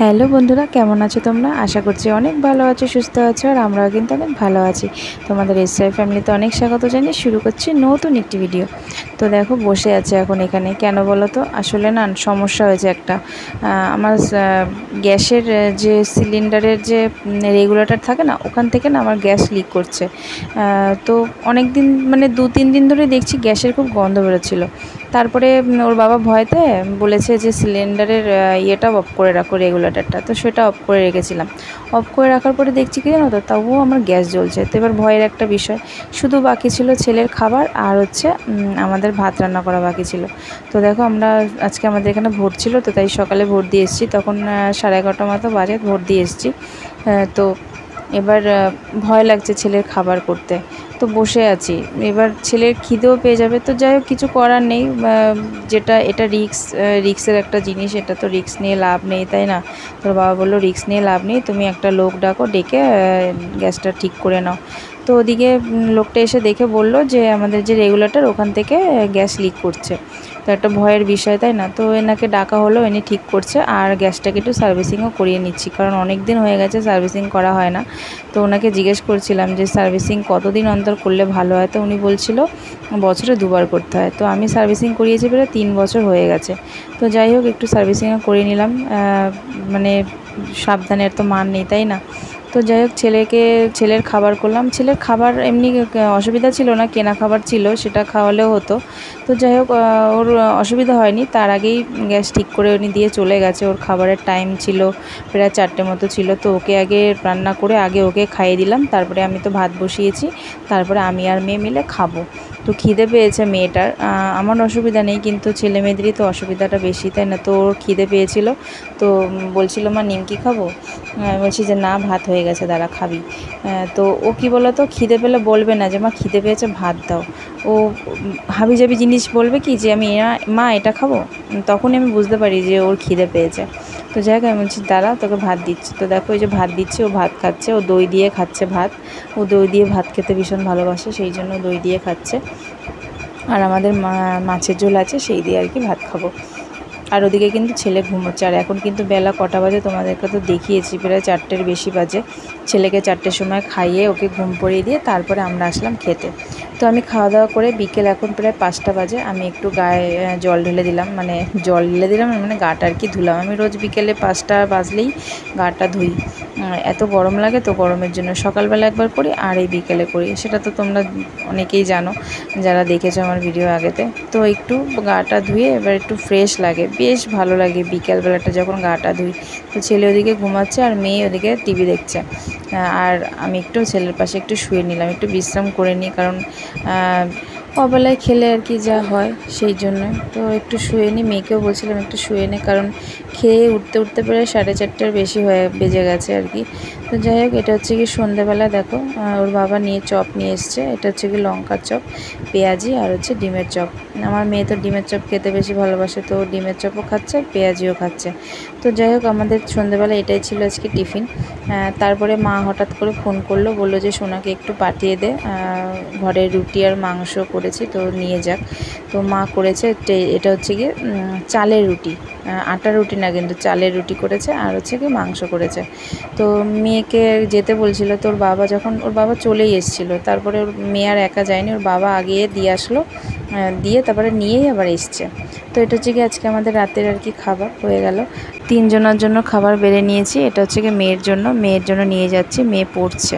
Hello বন্ধুরা, কেমন আছো তোমরা? আশা করছি অনেক ভালো আছো, সুস্থ আছো। আর আমরাও কিন্তু অনেক ভালো আছি। তোমাদের এসআই ফ্যামিলিতে অনেক স্বাগত জানিয়ে শুরু করছি নতুন একটি ভিডিও। তো দেখো বসে আছে এখন এখানে, কেন বলো তো? আসলে না সমস্যা হয়েছে একটা। আমার গ্যাসের যে সিলিন্ডারের যে রেগুলেটর থাকে না, ওখান থেকে না আমার গ্যাস লিক করছে। তো অনেক দিন মানে 2-3 দিন ধরে দেখছি গ্যাসের খুব গন্ধ বেরোচ্ছিলো। তারপরে ওর বাবা ভয়তে বলেছে যে সিলিন্ডারের ইয়েটা অফ করে রাখো, রেগুলেটরটা। তো সেটা অফ করে রেখেছিলাম। অফ করে রাখার পরে দেখছি কি জানো তো, তবুও আমার গ্যাস জ্বলছে। তো এবার ভয়ের একটা বিষয়, শুধু বাকি ছিল ছেলের খাবার আর হচ্ছে আমাদের ভাত রান্না করা বাকি ছিল। তো দেখো আমরা আজকে আমাদের এখানে ভোট ছিল, তো তাই সকালে ভোট দিয়ে এসেছি। তখন 11:30 মতো বাজে, ভোট দিয়ে এসেছি। তো এবার ভয় লাগছে ছেলের খাবার করতে। তো বসে আছি, এবার ছেলের খিদেও পেয়ে যাবে। তো যাই হোক, কিছু করার নেই। যেটা এটা রিক্সের একটা জিনিস, এটা তো রিক্স নিয়ে লাভ নেই, তাই না? তোর বাবা বললো রিক্স নিয়ে লাভ নেই, তুমি একটা লোক ডাকো, ডেকে গ্যাসটা ঠিক করে নাও। তো ওদিকে লোকটা এসে দেখে বলল যে আমাদের যে রেগুলেটর ওখান থেকে গ্যাস লিক করছে। তো একটা ভয়ের বিষয়, তাই না? তো এনাকে ডাকা হলো, এনে ঠিক করছে। আর গ্যাসটাকে একটু সার্ভিসিংও করিয়ে নিচ্ছি, কারণ অনেক দিন হয়ে গেছে সার্ভিসিং করা হয় না। তো ওনাকে জিজ্ঞেস করছিলাম যে সার্ভিসিং কতদিন অন্তর করলে ভালো হয়। তো উনি বলছিল বছরে 2বার করতে হয়। তো আমি সার্ভিসিং করিয়েছি প্রায় 3 বছর হয়ে গেছে। তো যাই হোক, একটু সার্ভিসিংও করে নিলাম। মানে সাবধানের তো মান নেই, তাই না? তো যাই হোক, ছেলের খাবার করলাম। ছেলের খাবার এমনি অসুবিধা ছিল না, কেনা খাবার ছিল, সেটা খাওয়ালেও হতো। তো যাই হোক, ওর অসুবিধা হয়নি। তার আগেই গ্যাস ঠিক করে উনি দিয়ে চলে গেছে। ওর খাবারের টাইম ছিল প্রায় 4টে মতো ছিল। তো ওকে আগে রান্না করে আগে ওকে খাইয়ে দিলাম। তারপরে আমি তো ভাত বসিয়েছি। তারপরে আমি আর মেয়ে মিলে খাবো। তো খিদে পেয়েছে মেয়েটার। আমার অসুবিধা নেই, কিন্তু ছেলে মেয়েদেরই তো অসুবিধাটা বেশি, তাই না? তো ওর খিদে পেয়েছিল। তো বলছিল মা নিমকি খাবো। বলছি যে না, ভাত হয়ে গেছে, দাঁড়া খাবি। তো ও কী বলো তো, খিদে পেলে বলবে না যে মা খিদে পেয়েছে ভাত দাও। ও হাবিজাবি জিনিস বলবে কি যে আমি মা এটা খাবো। তখনই আমি বুঝতে পারি যে ওর খিদে পেয়েছে। তো যাই হোক, আমি বলছি দাঁড়া, তোকে ভাত দিচ্ছি। তো দেখো এই যে ভাত দিচ্ছি, ও ভাত খাচ্ছে। ও দই দিয়ে খাচ্ছে ভাত। ও দই দিয়ে ভাত খেতে ভীষণ ভালোবাসে, সেই জন্য দই দিয়ে খাচ্ছে। আর আমাদের মাছের ঝোল আছে, সেই দিয়ে আর কি ভাত খাবো। আর ওদিকে কিন্তু ছেলে ঘুমোচ্ছে। আর এখন কিন্তু বেলা কটা বাজে তোমাদেরকে তো দেখিয়েছি, প্রায় 4টের বেশি বাজে। ছেলেকে 4টের সময় খাইয়ে ওকে ঘুম পড়িয়ে দিয়ে তারপরে আমরা আসলাম খেতে। তো আমি খাওয়া দাওয়া করে বিকেল এখন প্রায় 5টা বাজে, আমি একটু গায়ে জল ঢেলে দিলাম, মানে গাটা আর কি ধুলাম। আমি রোজ বিকেলে 5টা বাজলেই গাটা ধুই। এত গরম লাগে, তো গরমের জন্য সকালবেলা একবার করি আর এই বিকেলে করি। সেটা তো তোমরা অনেকেই জানো, যারা দেখেছো আমার ভিডিও আগেতে। তো একটু গাটা ধুয়ে এবার একটু ফ্রেশ লাগে, বেশ ভালো লাগে বিকেলবেলাটা যখন গাটা ধুই। তো ছেলে ওদিকে ঘুমাচ্ছে আর মেয়ে ওদিকে টিভি দেখছে। আর আমি একটু ছেলের পাশে একটু শুয়ে নিলাম, একটু বিশ্রাম করে নিই, কারণ অবেলায় খেলে আর কি যা হয়, সেই জন্য। তো একটু শুয়ে নিই, মেয়েকেও বলছিলাম একটু শুয়ে নে, কারণ খেয়ে উঠতে প্রায় 4:30টার বেশি বেজে গেছে আর কি। তো যাই হোক, এটা হচ্ছে কি সন্ধ্যেবেলা দেখো ওর বাবা চপ নিয়ে এসছে। এটা হচ্ছে কি লঙ্কার চপ, পেঁয়াজি আর হচ্ছে ডিমের চপ। আমার মেয়ে তো ডিমের চপ খেতে বেশি ভালোবাসে, তো ডিমের চপও খাচ্ছে আর পেঁয়াজিও খাচ্ছে। তো যাই হোক, আমাদের সন্ধ্যেবেলা এটাই ছিল আজকে টিফিন। তারপরে মা হঠাৎ করে ফোন করলো, বললো যে সোনাকে একটু পাঠিয়ে দে, ঘরে রুটি আর মাংস করেছি, তো নিয়ে যাক। তো মা করেছে এটা হচ্ছে গিয়ে চালের রুটি, আটার রুটি না, কিন্তু চালের রুটি করেছে, আর হচ্ছে কি মাংস করেছে। তো মেয়েকে যেতে বলছিল, তো ওর বাবা চলেই এসেছিলো। তারপরে ওর মেয়ে আর একা যায়নি, ওর বাবা আগে দিয়ে আসলো, দিয়ে তারপরে নিয়েই আবার এসছে। তো এটা হচ্ছে কি আজকে আমাদের রাতের আর কি খাবার হয়ে গেল। 3 জনের জন্য খাবার বেড়ে নিয়েছি। এটা হচ্ছে কি মেয়ের জন্য নিয়ে যাচ্ছি, মেয়ে পড়ছে।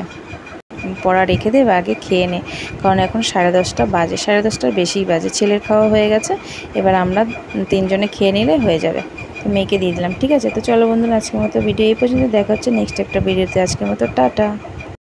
পড়া রেখে দেবে, আগে খেয়ে নে, কারণ এখন 10:30 বাজে, 10:30টার বেশিই বাজে। ছেলের খাওয়া হয়ে গেছে, এবার আমরা 3 জনে খেয়ে নিলে হয়ে যাবে। তো মেয়েকে দিয়ে দিলাম, ঠিক আছে? তো চলো বন্ধুরা, আজকের মতো ভিডিও এই পর্যন্ত। দেখা হচ্ছে নেক্সট একটা ভিডিওতে। আজকের মতো টাটা।